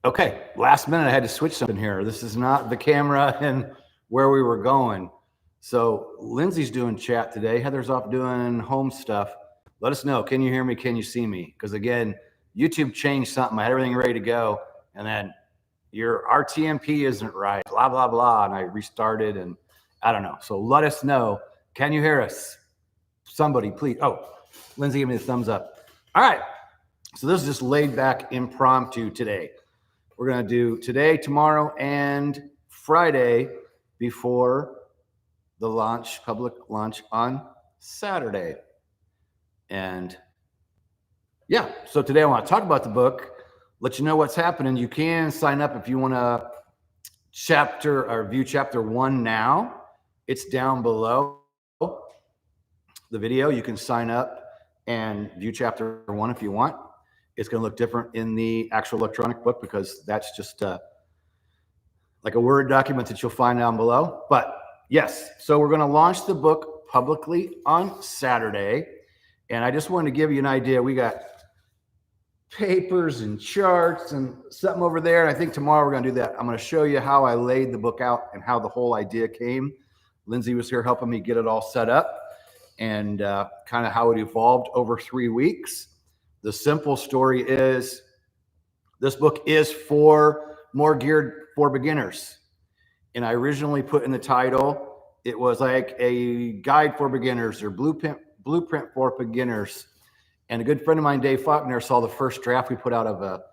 Okay, last minute I had to switch something here. This is not the camera and where we were going. So Lindsay's doing chat today. Heather's off doing home stuff. Let us know. Can you hear me? Can you see me? Because again, YouTube changed something. I had everything ready to go. And then your RTMP isn't right, blah, blah, blah. And I restarted and I don't know. So let us know. Can you hear us? Somebody, please. Oh, Lindsay, give me the thumbs up. All right. So this is just laid back impromptu today. We're going to do today, tomorrow, and Friday before the launch, public launch on Saturday. And yeah, so today I want to talk about the book, let you know what's happening. You can sign up if you want to view chapter 1 now. It's down below the video. You can sign up and view chapter 1 if you want. It's going to look different in the actual electronic book because that's just like a Word document that you'll find down below. But yes, so we're going to launch the book publicly on Saturday. And I just wanted to give you an idea. We got papers and charts and something over there. And I think tomorrow we're going to do that. I'm going to show you how I laid the book out and how the whole idea came. Lindsay was here helping me get it all set up and kind of how it evolved over 3 weeks. The simple story is this book is more geared for beginners. And I originally put in the title, it was like a guide for beginners or blueprint for beginners. And a good friend of mine, Dave Faulkner, saw the first draft we put out of the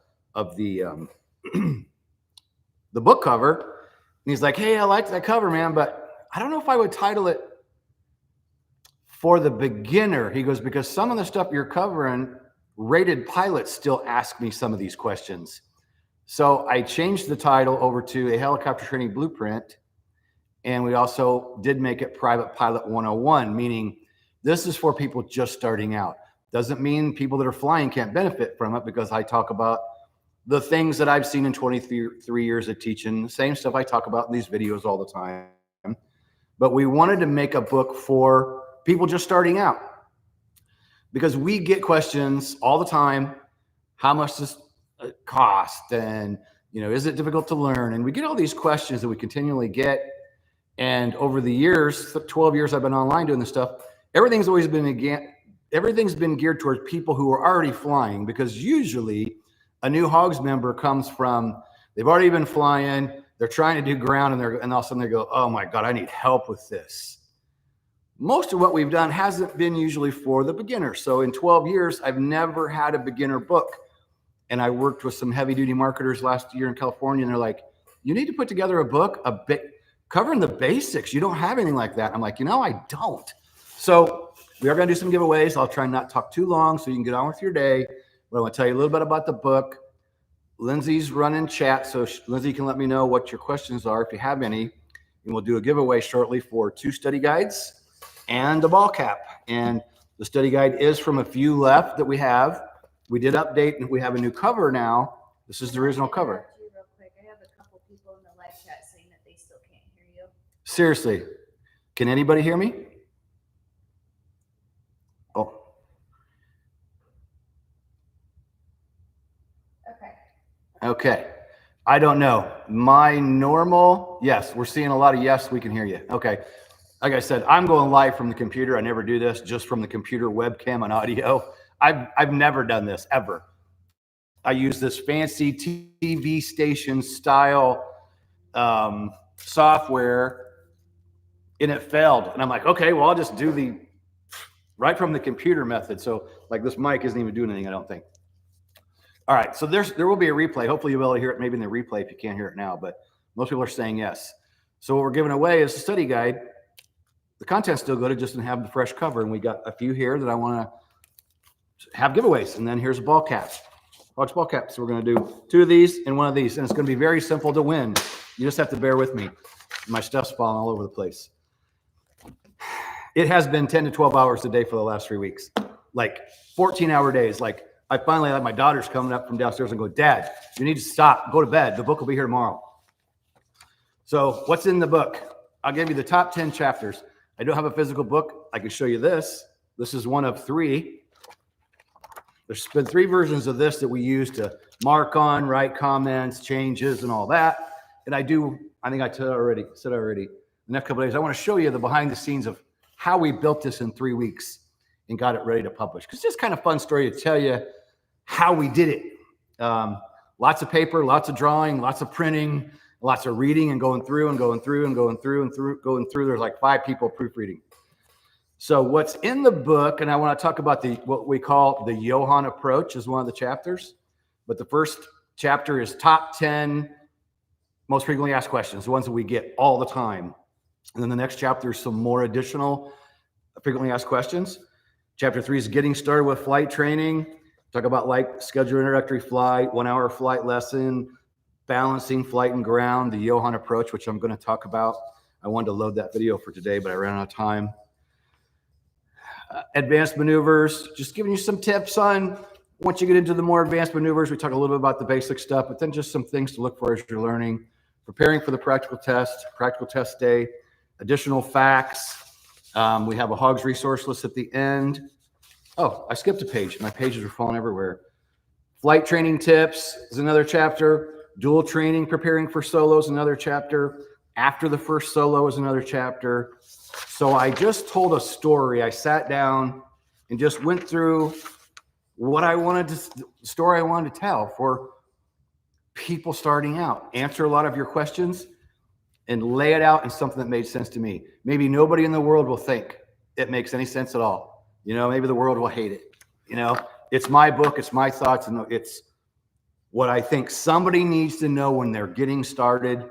the book cover. And he's like, hey, I like that cover, man, but I don't know if I would title it for the beginner. He goes, because some of the stuff you're covering, rated pilots still ask me some of these questions. So I changed the title over to A Helicopter Training Blueprint. And we also did make it Private Pilot 101, meaning this is for people just starting out. Doesn't mean people that are flying can't benefit from it, because I talk about the things that I've seen in 23 years of teaching, the same stuff I talk about in these videos all the time. But we wanted to make a book for people just starting out, because we get questions all the time. How much does it cost? And, is it difficult to learn? And we get all these questions that we continually get. And over the years, 12 years I've been online doing this stuff, everything's been geared towards people who are already flying, because usually a new Hogs member comes from, they've already been flying, they're trying to do ground, and all of a sudden they go, oh my God, I need help with this. Most of what we've done hasn't been usually for the beginner. So in 12 years, I've never had a beginner book. And I worked with some heavy duty marketers last year in California, and they're like, you need to put together a book, covering the basics. You don't have anything like that. I'm like, I don't. So we are going to do some giveaways. I'll try not to talk too long so you can get on with your day. But I want to tell you a little bit about the book. Lindsay's running chat, so Lindsay can let me know what your questions are if you have any. And we'll do a giveaway shortly for 2 study guides and a ball cap. And the study guide is from a few left that we have. We did update, and we have a new cover now. This is the original cover. Real quick, I have a couple people in the live chat saying that they still can't hear you. Seriously, can anybody hear me? Oh. Okay. I don't know. Yes, we're seeing a lot of yes, we can hear you. Okay. Like I said, I'm going live from the computer. I never do this, just from the computer webcam and audio. I've never done this ever. I use this fancy TV station style software, and it failed. And I'm like, okay, well, I'll just do the right from the computer method. So like this mic isn't even doing anything, I don't think. All right, so there will be a replay. Hopefully you'll be able to hear it maybe in the replay if you can't hear it now, but most people are saying yes. So what we're giving away is a study guide. The content's still good, it just didn't have the fresh cover, and we got a few here that I want to have giveaways. And then here's a ball cap, Hogs ball cap. So we're going to do 2 of these and 1 of these, and it's going to be very simple to win. You just have to bear with me. My stuff's falling all over the place. It has been 10 to 12 hours a day for the last 3 weeks, like 14-hour days. Like I finally had my daughters coming up from downstairs and go, Dad, you need to stop, go to bed. The book will be here tomorrow. So what's in the book? I'll give you the top 10 chapters. I don't have a physical book. I can show you this. This is one of 3. There's been 3 versions of this that we use to mark on, write comments, changes, and all that. And I think I said already, the next couple of days, I want to show you the behind the scenes of how we built this in 3 weeks and got it ready to publish. Because it's just kind of fun story to tell you how we did it. Lots of paper, lots of drawing, lots of printing, lots of reading and going through. There's like 5 people proofreading. So what's in the book, and I want to talk about what we call the Johan approach is one of the chapters. But the first chapter is top 10 most frequently asked questions, the ones that we get all the time. And then the next chapter is some more additional frequently asked questions. Chapter 3 is getting started with flight training. Talk about like schedule introductory flight, 1-hour flight lesson, balancing flight and ground, the Johan approach, which I'm going to talk about. I wanted to load that video for today, but I ran out of time. Advanced maneuvers, just giving you some tips on once you get into the more advanced maneuvers. We talk a little bit about the basic stuff, but then just some things to look for as you're learning. Preparing for the practical test day, additional facts. We have a Hogs resource list at the end. Oh, I skipped a page. My pages are falling everywhere. Flight training tips is another chapter. Dual training, preparing for solos, another chapter. After the first solo is another chapter. So I just told a story. I sat down and just went through the story I wanted to tell for people starting out. Answer a lot of your questions and lay it out in something that made sense to me. Maybe nobody in the world will think it makes any sense at all. Maybe the world will hate it. It's my book, it's my thoughts, and it's what I think somebody needs to know when they're getting started.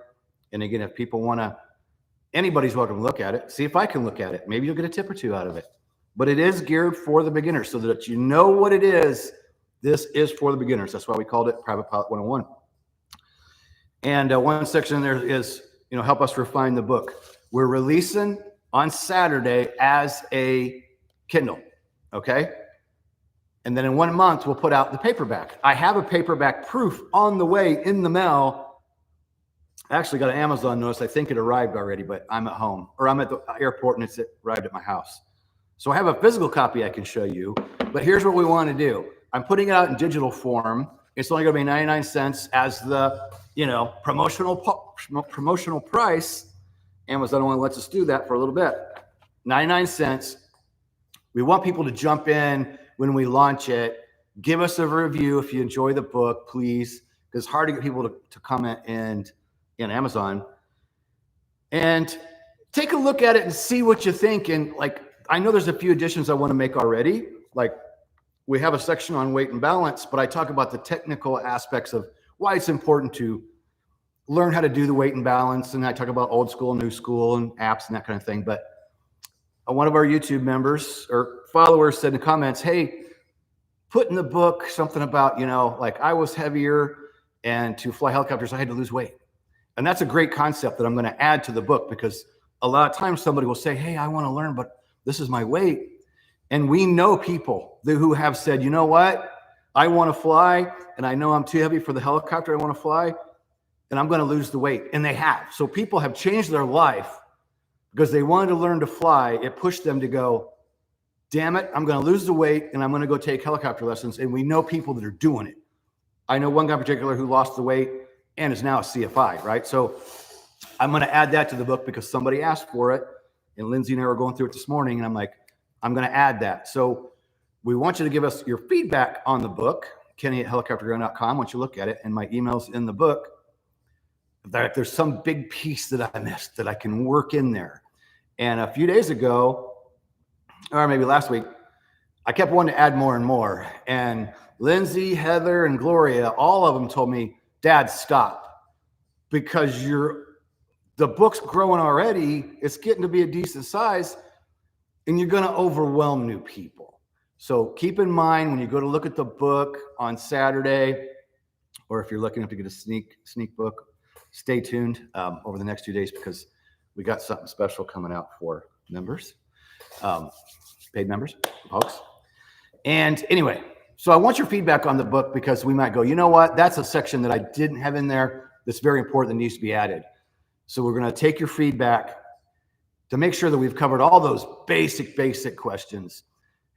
And again, if people want to, anybody's welcome to look at it. See if I can look at it. Maybe you'll get a tip or 2 out of it. But it is geared for the beginners so that you know what it is. This is for the beginners. That's why we called it Private Pilot 101. And one section in there is, help us refine the book. We're releasing on Saturday as a Kindle, okay? And then in 1 month, we'll put out the paperback. I have a paperback proof on the way in the mail. I actually got an Amazon notice. I think it arrived already, but I'm at home, or I'm at the airport and it's arrived at my house. So I have a physical copy I can show you, but here's what we want to do. I'm putting it out in digital form. It's only going to be 99 cents as the, promotional price. Amazon only lets us do that for a little bit. 99 cents. We want people to jump in when we launch it. Give us a review if you enjoy the book, please, because it's hard to get people to comment in Amazon. And take a look at it and see what you think. And I know there's a few additions I want to make already. We have a section on weight and balance, but I talk about the technical aspects of why it's important to learn how to do the weight and balance. And I talk about old school, new school, and apps and that kind of thing. But one of our YouTube members or followers said in the comments, hey, put in the book something about, I was heavier and to fly helicopters, I had to lose weight. And that's a great concept that I'm going to add to the book, because a lot of times somebody will say, hey, I want to learn, but this is my weight. And we know people who have said, you know what? I want to fly, and I know I'm too heavy for the helicopter I want to fly, and I'm going to lose the weight. And they have. So people have changed their life because they wanted to learn to fly. It pushed them to go, damn it, I'm going to lose the weight, and I'm going to go take helicopter lessons. And we know people that are doing it. I know one guy in particular who lost the weight and is now a CFI, right? So I'm going to add that to the book because somebody asked for it. And Lindsay and I were going through it this morning, and I'm like, I'm going to add that. So we want you to give us your feedback on the book, kenny@helicopterground.com, once you look at it. And my email's in the book. If there's some big piece that I missed that I can work in there. And a few days ago, or maybe last week, I kept wanting to add more and more. And Lindsay, Heather, and Gloria, all of them told me, Dad, stop. Because the book's growing already. It's getting to be a decent size. And you're going to overwhelm new people. So keep in mind when you go to look at the book on Saturday, or if you're looking up to get a sneak book, stay tuned over the next 2 days, because we got something special coming out for members, paid members, folks. And anyway, so I want your feedback on the book, because we might go, you know what? That's a section that I didn't have in there that's very important that needs to be added. So we're going to take your feedback to make sure that we've covered all those basic questions.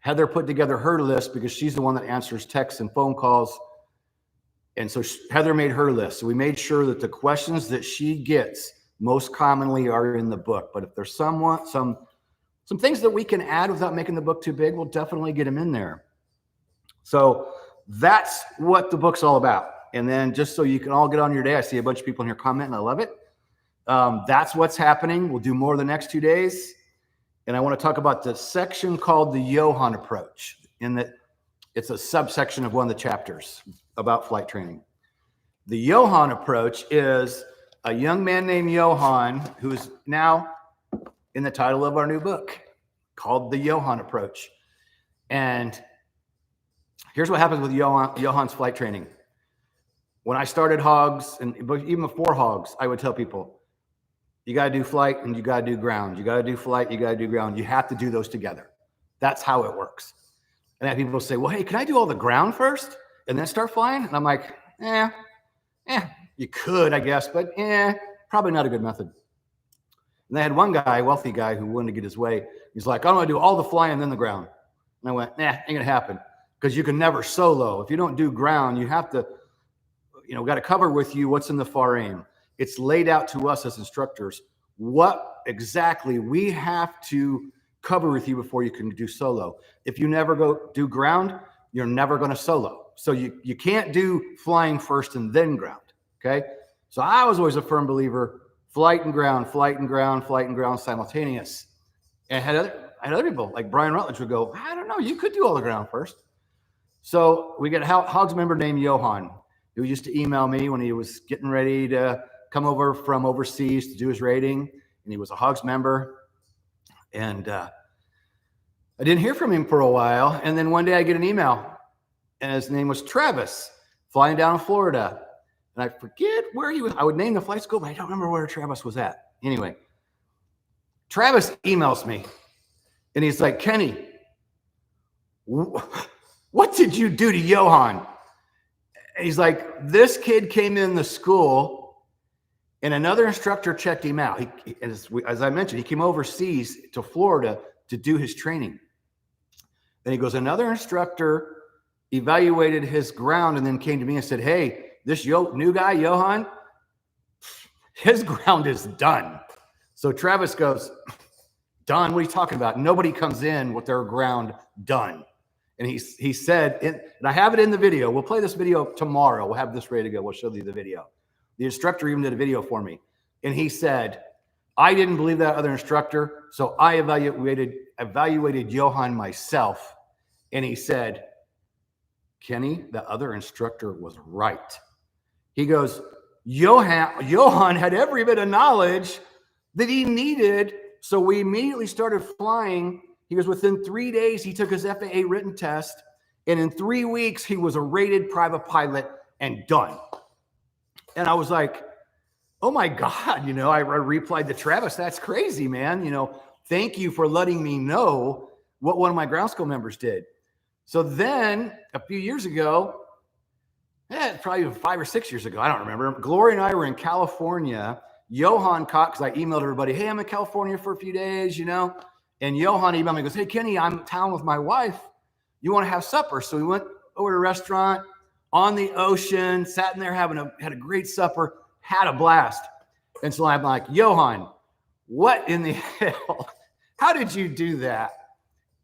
Heather put together her list because she's the one that answers texts and phone calls. And so Heather made her list. So we made sure that the questions that she gets most commonly are in the book. But if there's some things that we can add without making the book too big, we'll definitely get them in there. So that's what the book's all about. And then just so you can all get on your day, I see a bunch of people in here commenting. I love it. That's what's happening. We'll do more the next 2 days. And I want to talk about the section called the Johan approach, in that it's a subsection of one of the chapters about flight training. The Johan approach is a young man named Johan, who's now in the title of our new book, called the Johan approach. And here's what happens with Johan's flight training. When I started Hogs, and even before Hogs, I would tell people, you got to do flight and you got to do ground. You got to do flight, you got to do ground. You have to do those together. That's how it works. And I have people say, well, hey, can I do all the ground first and then start flying? And I'm like, you could, I guess, but probably not a good method. And they had one guy, a wealthy guy, who wanted to get his way. He's like, I want to do all the flying and then the ground. And I went, ain't going to happen, because you can never solo. If you don't do ground, you have to, got to cover with you what's in the far aim. It's laid out to us as instructors what exactly we have to cover with you before you can do solo. If you never go do ground, you're never going to solo. So you can't do flying first and then ground. Okay. So I was always a firm believer, flight and ground, flight and ground, flight and ground simultaneous. And I had other people like Brian Rutledge would go, I don't know, you could do all the ground first. So we get a Hogs member named Johan, who used to email me when he was getting ready to come over from overseas to do his rating. And he was a Hogs member. And I didn't hear from him for a while. And then one day I get an email, and his name was Travis, flying down to Florida. And I forget where he was. I would name the flight school, but I don't remember where Travis was at. Anyway, Travis emails me, and he's like, Kenny, what did you do to Johan? And he's like, this kid came in the school, and another instructor checked him out. As I mentioned, he came overseas to Florida to do his training. And he goes, another instructor evaluated his ground and then came to me and said, hey, this new guy, Johan, his ground is done. So Travis goes, done? What are you talking about? Nobody comes in with their ground done. And he said, and I have it in the video. We'll play this video tomorrow. We'll have this ready to go. We'll show you the video. The instructor even did a video for me. And he said, I didn't believe that other instructor, so I evaluated Johan myself. And he said, Kenny, the other instructor was right. He goes, Johan had every bit of knowledge that he needed, so we immediately started flying. He goes, within 3 days, he took his FAA written test, and in 3 weeks, he was a rated private pilot and done. And I was like, oh my God, I replied to Travis, that's crazy, man. Thank you for letting me know what one of my ground school members did. So then a few years ago, probably 5 or 6 years ago, I don't remember, Gloria and I were in California. Johan caught, because I emailed everybody, hey, I'm in California for a few days, and Johan emailed me, goes, hey, Kenny, I'm in town with my wife. You want to have supper? So we went over to a restaurant on the ocean, sat in there, had a great supper, had a blast. And so I'm like, Johan, what in the hell? How did you do that?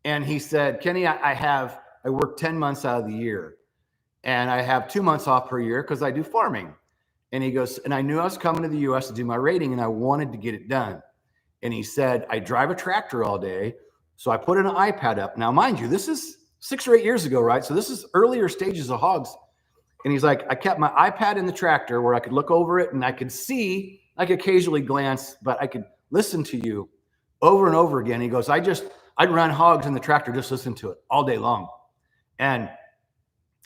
And he said, Kenny, I work 10 months out of the year, and I have 2 months off per year because I do farming. And he goes, and I knew I was coming to the US to do my rating, and I wanted to get it done. And he said, I drive a tractor all day, so I put an iPad up. Now, mind you, this is 6 or 8 years ago, right? So this is earlier stages of Hogs. And he's like, I kept my iPad in the tractor where I could look over it and I could see, I could occasionally glance, but I could listen to you over and over again. He goes, I'd run Hogs in the tractor, just listen to it all day long. And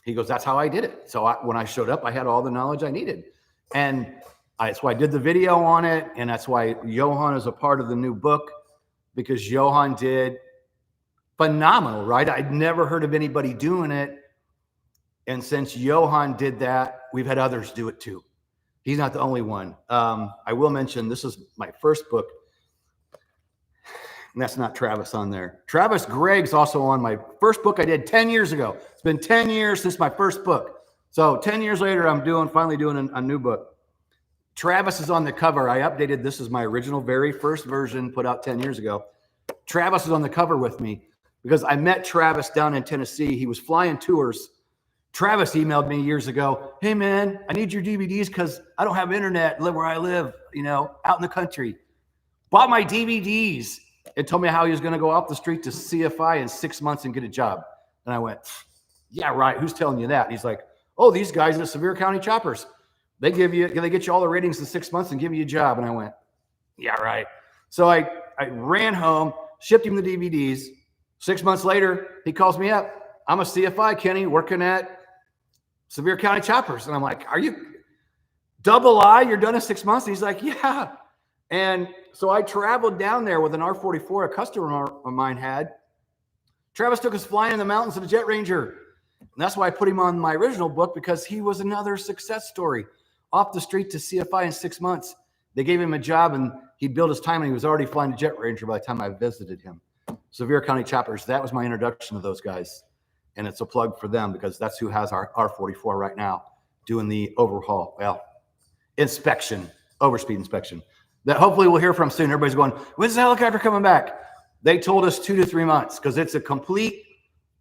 he goes, that's how I did it. So when I showed up, I had all the knowledge I needed. And that's why I did the video on it. And that's why Johan is a part of the new book, because Johan did phenomenal, right? I'd never heard of anybody doing it. And since Johan did that, we've had others do it too. He's not the only one. I will mention, this is my first book. And that's not Travis on there. Travis Gregg's also on my first book I did 10 years ago. It's been 10 years since my first book. So 10 years later, I'm finally doing a new book. Travis is on the cover. I updated. This is my original, very first version put out 10 years ago. Travis is on the cover with me because I met Travis down in Tennessee. He was flying tours. Travis emailed me years ago, hey man, I need your DVDs because I don't have internet, live where I live, out in the country. Bought my DVDs and told me how he was going to go off the street to CFI in 6 months and get a job. And I went, yeah, right. Who's telling you that? And he's like, oh, these guys at Sevier County Choppers. They get you all the ratings in 6 months and give you a job. And I went, yeah, right. So I ran home, shipped him the DVDs. 6 months later, he calls me up. I'm a CFI, Kenny, working at Sevier County Choppers. And I'm like, are you double I? You're done in 6 months? And he's like, yeah. And so I traveled down there with an R44 a customer of mine had. Travis took us flying in the mountains in a Jet Ranger. And that's why I put him on my original book, because he was another success story. Off the street to CFI in 6 months. They gave him a job and he built his time and he was already flying a Jet Ranger by the time I visited him. Sevier County Choppers, that was my introduction to those guys. And it's a plug for them because that's who has our R44 right now doing the overhaul, inspection, overspeed inspection. That hopefully we'll hear from soon. Everybody's going, when's the helicopter coming back? They told us 2 to 3 months because it's a complete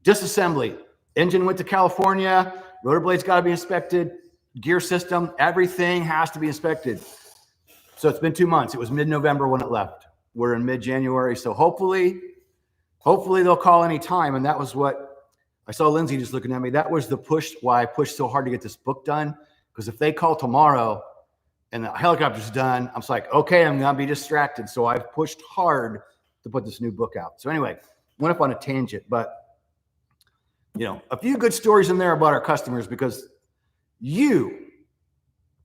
disassembly. Engine went to California, rotor blades got to be inspected, gear system, everything has to be inspected. So it's been 2 months. It was mid-November when it left. We're in mid-January. So hopefully they'll call any time. And that was what I saw Lindsay just looking at me. That was the push, why I pushed so hard to get this book done. Because if they call tomorrow and the helicopter's done, I'm just like, okay, I'm going to be distracted. So I've pushed hard to put this new book out. So anyway, went up on a tangent, but a few good stories in there about our customers, because you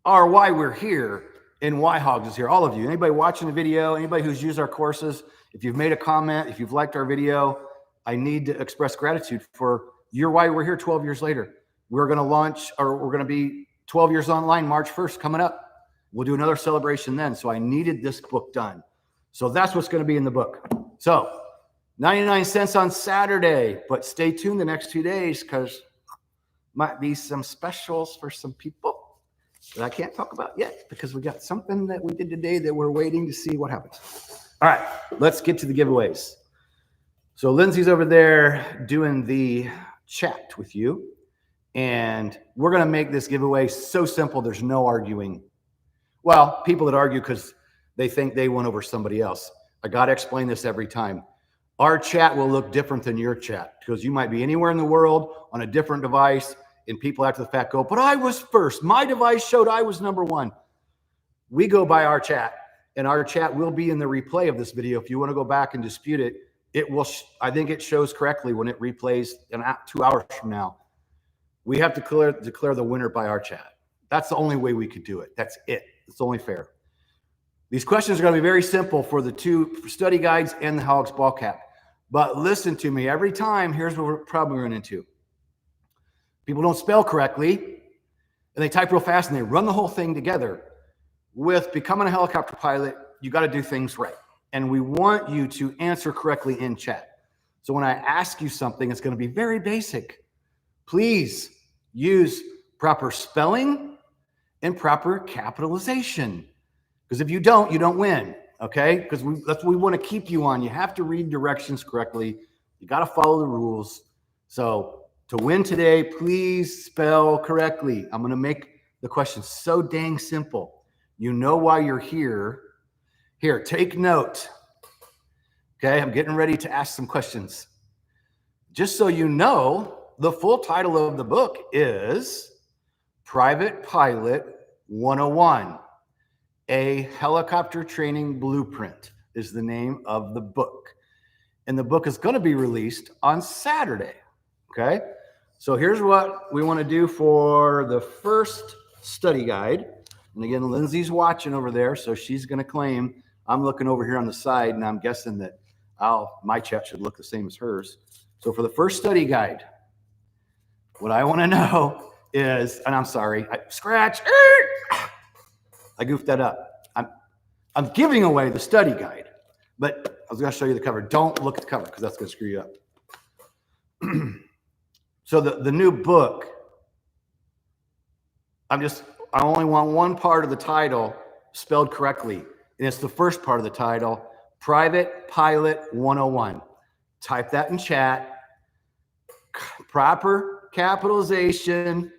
are why we're here and why Hogs is here. All of you, anybody watching the video, anybody who's used our courses, if you've made a comment, if you've liked our video, I need to express gratitude for you're why we're here 12 years later. We're going to launch, or we're going to be 12 years online, March 1st coming up. We'll do another celebration then. So I needed this book done. So that's what's going to be in the book. So 99 cents on Saturday, but stay tuned the next 2 days because might be some specials for some people that I can't talk about yet because we got something that we did today that we're waiting to see what happens. All right, let's get to the giveaways. So Lindsay's over there doing the chat with you, and we're going to make this giveaway so simple. There's no arguing. Well, people that argue because they think they won over somebody else. I got to explain this every time. Our chat will look different than your chat because you might be anywhere in the world on a different device, and people after the fact go, but I was first. My device showed I was number one. We go by our chat, and our chat will be in the replay of this video. If you want to go back and dispute it, it will. I think it shows correctly when it replays in 2 hours from now. We have to declare the winner by our chat. That's the only way we could do it. That's it. It's only fair. These questions are going to be very simple for the 2 study guides and the Hogs ball cap. But listen to me. Every time, here's what we're probably running into. People don't spell correctly, and they type real fast, and they run the whole thing together. With becoming a helicopter pilot, you got to do things right. And we want you to answer correctly in chat. So when I ask you something, it's going to be very basic. Please use proper spelling and proper capitalization. Because if you don't win, okay? Because that's what we want to keep you on. You have to read directions correctly. You got to follow the rules. So to win today, please spell correctly. I'm going to make the question so dang simple. You know why you're here. Here, take note. Okay, I'm getting ready to ask some questions. Just so you know, the full title of the book is Private Pilot 101. A Helicopter Training Blueprint is the name of the book. And the book is going to be released on Saturday. Okay, so here's what we want to do for the first study guide. And again, Lindsay's watching over there, so she's going to claim. I'm looking over here on the side, and I'm guessing that my chat should look the same as hers. So for the first study guide, what I want to know is, and I'm sorry, I goofed that up. I'm giving away the study guide, but was going to show you the cover. Don't look at the cover because that's going to screw you up. So the new book, I only want one part of the title spelled correctly. And it's the first part of the title, Private Pilot 101. Type that in chat. Proper capitalization,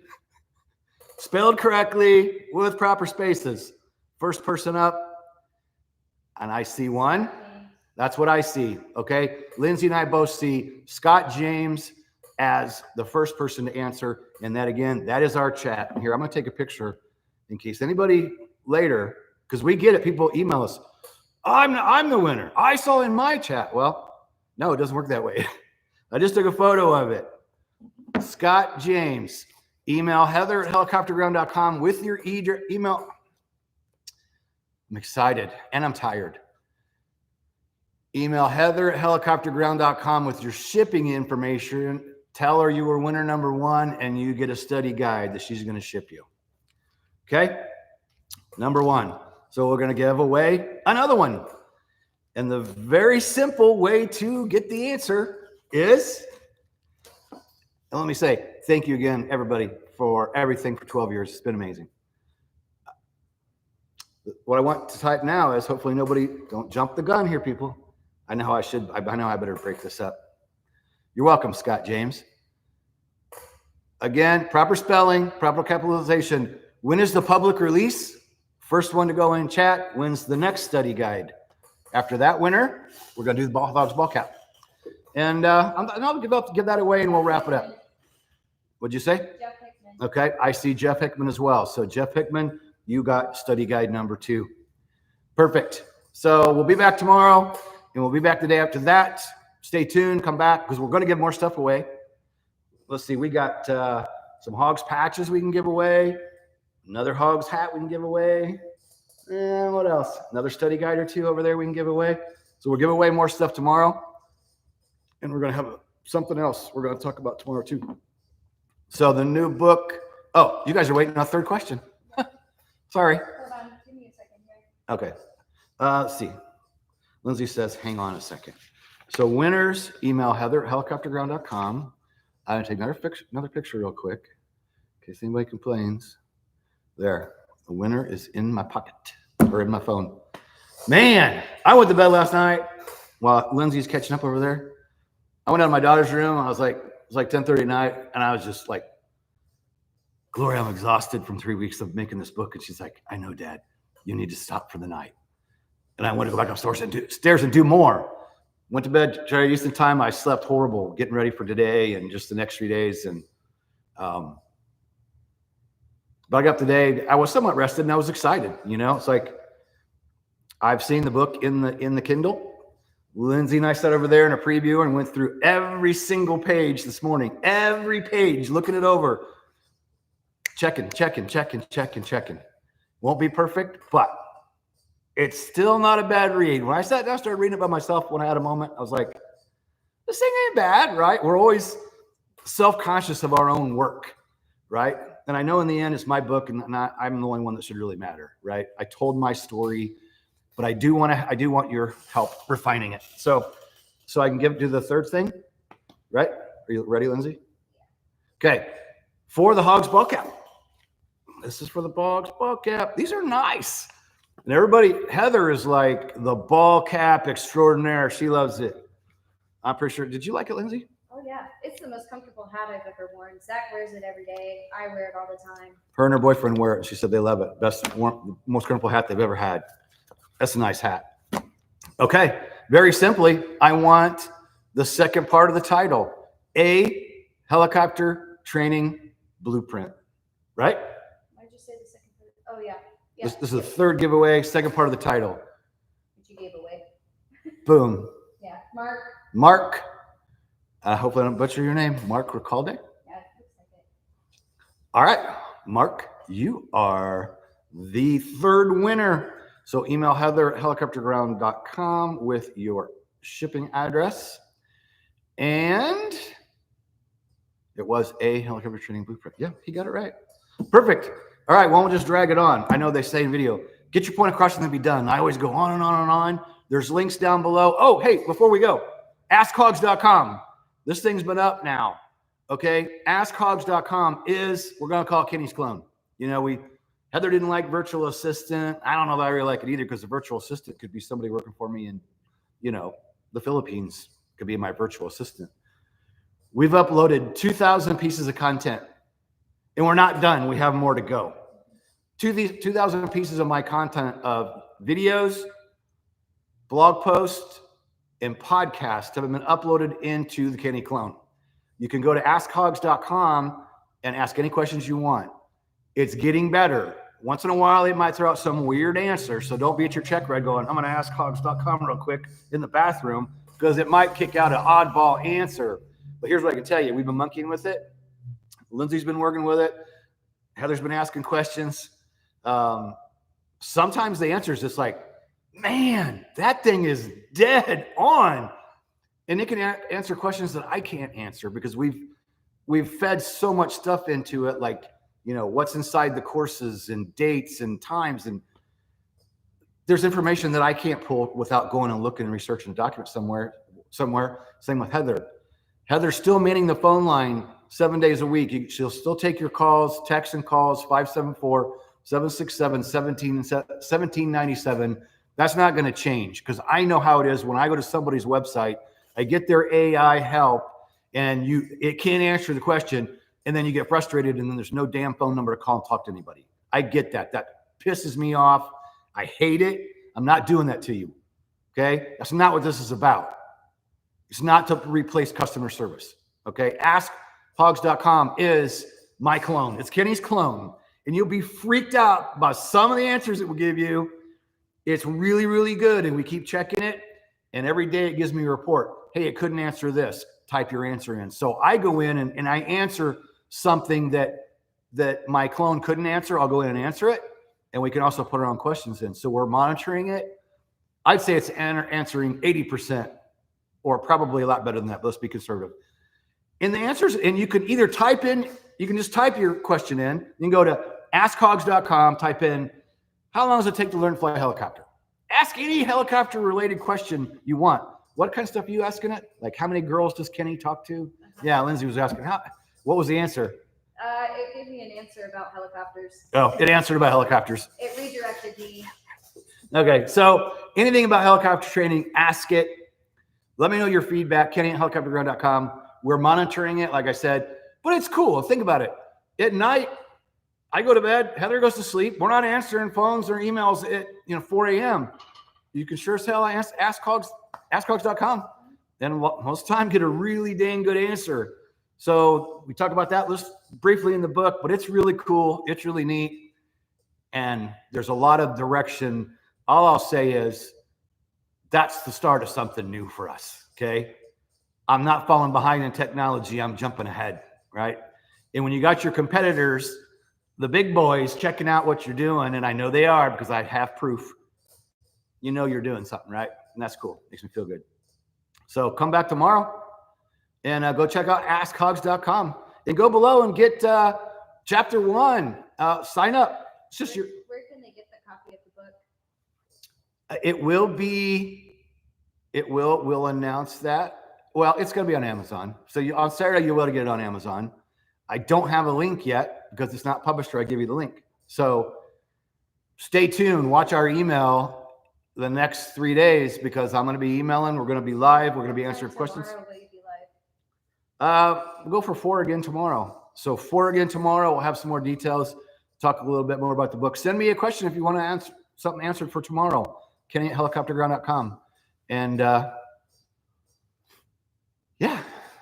spelled correctly with proper spaces. First person up. And I see one. That's what I see. Okay. Lindsay and I both see Scott James as the first person to answer. And that, again, that is our chat. Here, I'm going to take a picture in case anybody later, because we get it. People email us. I'm the winner. I saw in my chat. Well, no, it doesn't work that way. I just took a photo of it. Scott James. Email heather@helicopterground.com with your email. I'm excited and I'm tired. Email heather@helicopterground.com with your shipping information. Tell her you were winner number 1 and you get a study guide that she's going to ship you. Okay? Number 1. So we're going to give away another one. And the very simple way to get the answer is, and let me say, thank you again, everybody, for everything for 12 years. It's been amazing. What I want to type now is hopefully nobody, don't jump the gun here, people. I know I better break this up. You're welcome, Scott James. Again, proper spelling, proper capitalization. When is the public release? First one to go in chat wins the next study guide. After that winner, we're going to do the Hogs ball cap. And I'll give that away and we'll wrap it up. What'd you say? Jeff Hickman. Okay, I see Jeff Hickman as well. So Jeff Hickman, you got study guide number 2. Perfect. So we'll be back tomorrow and we'll be back the day after that. Stay tuned, come back because we're going to give more stuff away. Let's see, we got some Hogs patches we can give away. Another Hogs hat we can give away. And what else? Another study guide or 2 over there we can give away. So we'll give away more stuff tomorrow. And we're going to have something else we're going to talk about tomorrow too. So the new book. Oh, you guys are waiting on a third question. Sorry. Hold on, give me a second here. Okay. Let's see. Lindsay says, hang on a second. So winners, email heather@helicopterground.com. I'm going to take another picture real quick in case anybody complains. There. The winner is in my pocket or in my phone. Man, I went to bed last night while Lindsay's catching up over there. I went out of my daughter's room. It was like 10:30 at night. And I was just like, Gloria, I'm exhausted from 3 weeks of making this book. And she's like, I know, Dad, you need to stop for the night. And I want to go back upstairs and do more. Went to bed, Jerry Eastern time. I slept horrible, getting ready for today and just the next 3 days. And but I got up today. I was somewhat rested and I was excited. You know, it's like I've seen the book in the Kindle. Lindsay and I sat over there in a preview and went through every single page this morning. Every page, looking it over, checking. Won't be perfect, but it's still not a bad read. When I sat down, started reading it by myself when I had a moment, I was like, this thing ain't bad, right? We're always self-conscious of our own work, right? And I know in the end, it's my book and I'm the only one that should really matter, right? I told my story, but I do want your help refining it. So I can do the third thing, right? Are you ready, Lindsay? Okay. For the Hogs ball cap. This is for the Hogs ball cap. These are nice. And everybody, Heather is like the ball cap extraordinaire. She loves it. I'm pretty sure. Did you like it, Lindsay? Oh yeah, it's the most comfortable hat I've ever worn. Zach wears it every day. I wear it all the time. Her and her boyfriend wear it. She said they love it. Most comfortable hat they've ever had. That's a nice hat. Okay. Very simply, I want the second part of the title, a helicopter training blueprint, right? Why'd you say the second part? Oh yeah. This is the third giveaway, second part of the title. Which you gave away. Boom. Yeah. Mark. Hopefully I don't butcher your name. Mark Ricalde. Yeah, it looks like it. All right. Mark, you are the third winner. So email heather@helicopterground.com with your shipping address. And it was a helicopter training blueprint. Yeah, he got it right. Perfect. All right, well, we'll just drag it on. I know they say in video, get your point across and then be done. I always go on and on and on. There's links down below. Oh, hey, before we go, askhogs.com. This thing's been up now. Okay, askhogs.com is, we're going to call it Kenny's clone. You know, Heather didn't like virtual assistant. I don't know if I really like it either, because the virtual assistant could be somebody working for me in, you know, the Philippines, could be my virtual assistant. We've uploaded 2,000 pieces of content, and we're not done. We have more to go. 2,000 pieces of my content of videos, blog posts, and podcasts have been uploaded into the Kenny clone. You can go to askhogs.com and ask any questions you want. It's getting better. Once in a while, it might throw out some weird answer. So don't be at your check ride going, I'm going to ask hogs.com real quick in the bathroom, because it might kick out an oddball answer. But here's what I can tell you. We've been monkeying with it. Lindsay's been working with it. Heather's been asking questions. Sometimes the answer is just like, man, that thing is dead on. And it can answer questions that I can't answer, because we've fed so much stuff into it, like, you know, what's inside the courses and dates and times. And there's information that I can't pull without going and looking and researching a document somewhere. Same with Heather. Heather's still manning the phone line 7 days a week. She'll still take your calls, texts and calls, 574-767-1797. That's not going to change, because I know how it is. When I go to somebody's website, I get their AI help, and it can't answer the question, and then you get frustrated, and then there's no damn phone number to call and talk to anybody. I get that. That pisses me off. I hate it. I'm not doing that to you. Okay? That's not what this is about. It's not to replace customer service. Okay? AskHogs.com is my clone. It's Kenny's clone. And you'll be freaked out by some of the answers it will give you. It's really, really good. And we keep checking it. And every day it gives me a report. Hey, it couldn't answer this. Type your answer in. So I go in and I answer something that my clone couldn't answer. I'll go in and answer it. And we can also put our own questions in. So we're monitoring it. I'd say it's answering 80%, or probably a lot better than that, but let's be conservative. And the answers, and you can either type in, you can just type your question in. You can go to askhogs.com, type in, how long does it take to learn to fly a helicopter? Ask any helicopter related question you want. What kind of stuff are you asking it? Like, how many girls does Kenny talk to? Yeah, Lindsay was asking, what was the answer? It gave me an answer about helicopters. Oh, it answered about helicopters. It redirected me. Okay, so anything about helicopter training, ask it. Let me know your feedback, Kenny@helicopterground.com. We're monitoring it, like I said, but it's cool. Think about it. At night, I go to bed, Heather goes to sleep. We're not answering phones or emails at 4 a.m. You can sure as hell ask hogs.com. And most of the time get a really dang good answer. So we talk about that list briefly in the book, but it's really cool. It's really neat. And there's a lot of direction. All I'll say is that's the start of something new for us. Okay. I'm not falling behind in technology. I'm jumping ahead. Right. And when you got your competitors, the big boys, checking out what you're doing, and I know they are because I have proof, you know you're doing something, right? And that's cool. Makes me feel good. So come back tomorrow and go check out askhogs.com and go below and get chapter 1. Sign up. It's just where can they get the copy of the book? We'll announce that. Well, it's going to be on Amazon. So on Saturday, you'll be able to get it on Amazon. I don't have a link yet because it's not published or I give you the link. So stay tuned. Watch our email the next 3 days because I'm going to be emailing. We're going to be live. We're going to be answering questions. Tomorrow, will you be live? We'll go for 4 again tomorrow. So 4 again tomorrow. We'll have some more details. Talk a little bit more about the book. Send me a question if you want to answer something answered for tomorrow. Kenny@helicopterground.com. And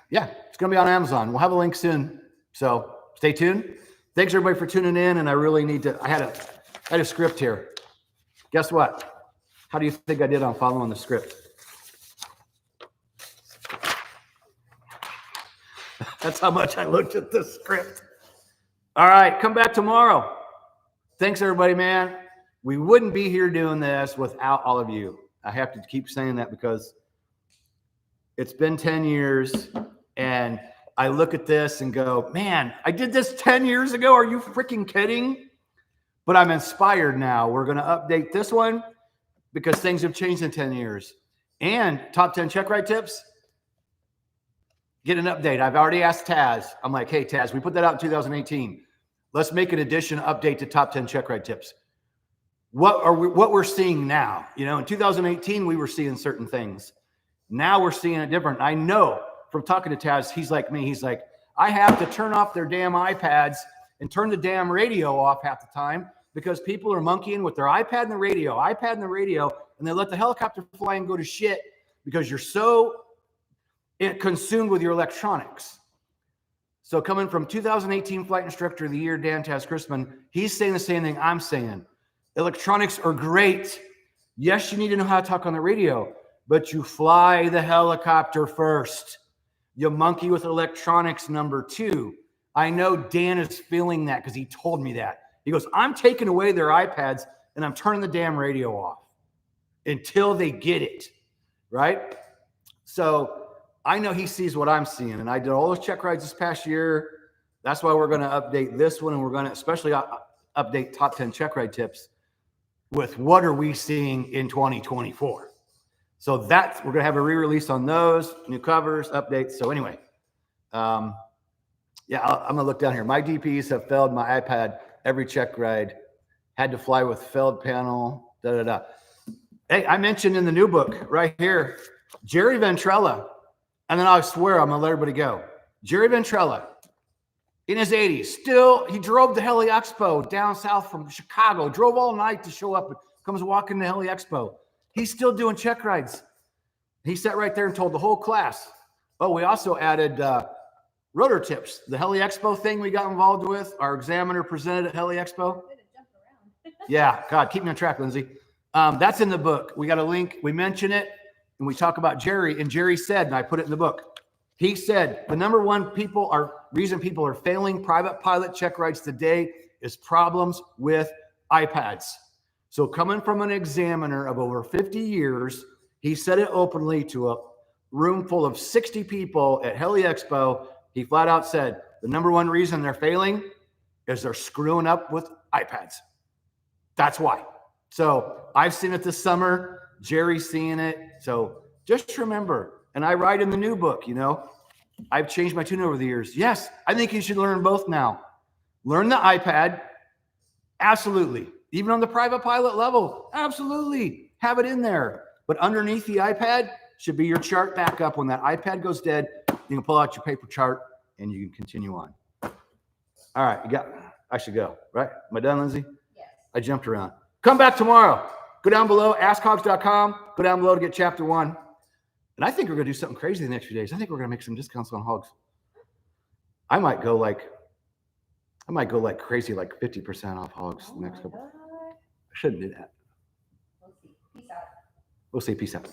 yeah, it's going to be on Amazon. We'll have a link soon. So stay tuned. Thanks everybody for tuning in. And I really need to, I had a script here. Guess what? How do you think I did on following the script? That's how much I looked at the script. All right, come back tomorrow. Thanks everybody, man. We wouldn't be here doing this without all of you. I have to keep saying that because it's been 10 years and I look at this and go, man, I did this 10 years ago. Are you freaking kidding? But I'm inspired now. We're going to update this one. because things have changed in 10 years. And top 10 check ride tips, get an update. I've already asked Taz. I'm like, hey, Taz, we put that out in 2018. Let's make an addition update to top 10 check ride tips. What we're seeing now? You know, in 2018, we were seeing certain things. Now we're seeing it different. I know from talking to Taz, he's like me. He's like, I have to turn off their damn iPads and turn the damn radio off half the time because people are monkeying with their iPad and the radio, and they let the helicopter fly and go to shit because you're so consumed with your electronics. So coming from 2018 Flight Instructor of the Year, Dan Taz Chrisman, he's saying the same thing I'm saying. Electronics are great. Yes, you need to know how to talk on the radio, but you fly the helicopter first. You monkey with electronics number 2. I know Dan is feeling that because he told me that. He goes, I'm taking away their iPads and I'm turning the damn radio off until they get it, right? So I know he sees what I'm seeing, and I did all those check rides this past year. That's why we're going to update this one, and we're going to especially update top 10 check ride tips with what are we seeing in 2024. So that's, we're going to have a re-release on those, new covers, updates. So anyway, yeah, I'm going to look down here. My DPs have failed my iPad every check ride. Had to fly with failed panel, da-da-da. Hey, I mentioned in the new book right here, Jerry Ventrella, and then I swear I'm going to let everybody go. Jerry Ventrella, in his 80s, still, he drove the Heli Expo down south from Chicago, drove all night to show up, and comes walking to Heli Expo. He's still doing check rides. He sat right there and told the whole class. Oh, we also added rotor tips. The Heli Expo thing we got involved with, our examiner presented at Heli Expo. Yeah, God, keep me on track, Lindsay. That's in the book. We got a link. We mention it, and we talk about Jerry. And Jerry said, and I put it in the book, he said, the number one reason people are failing private pilot check rides today is problems with iPads. So coming from an examiner of over 50 years, he said it openly to a room full of 60 people at Heli Expo. He flat out said, the number one reason they're failing is they're screwing up with iPads. That's why. So I've seen it this summer. Jerry's seeing it. So just remember, and I write in the new book, you know, I've changed my tune over the years. Yes, I think you should learn both now. Learn the iPad. Absolutely. Even on the private pilot level, absolutely. Have it in there. But underneath the iPad should be your chart backup. When that iPad goes dead, you can pull out your paper chart and you can continue on. All right, I should go, right? Am I done, Lindsay? Yes. I jumped around. Come back tomorrow. Go down below, askhogs.com. Go down below to get chapter 1. And I think we're going to do something crazy the next few days. I think we're going to make some discounts on hogs. I might go like crazy, like 50% off hogs the next couple. I shouldn't do that. We'll see. Peace out. We'll see. Peace out.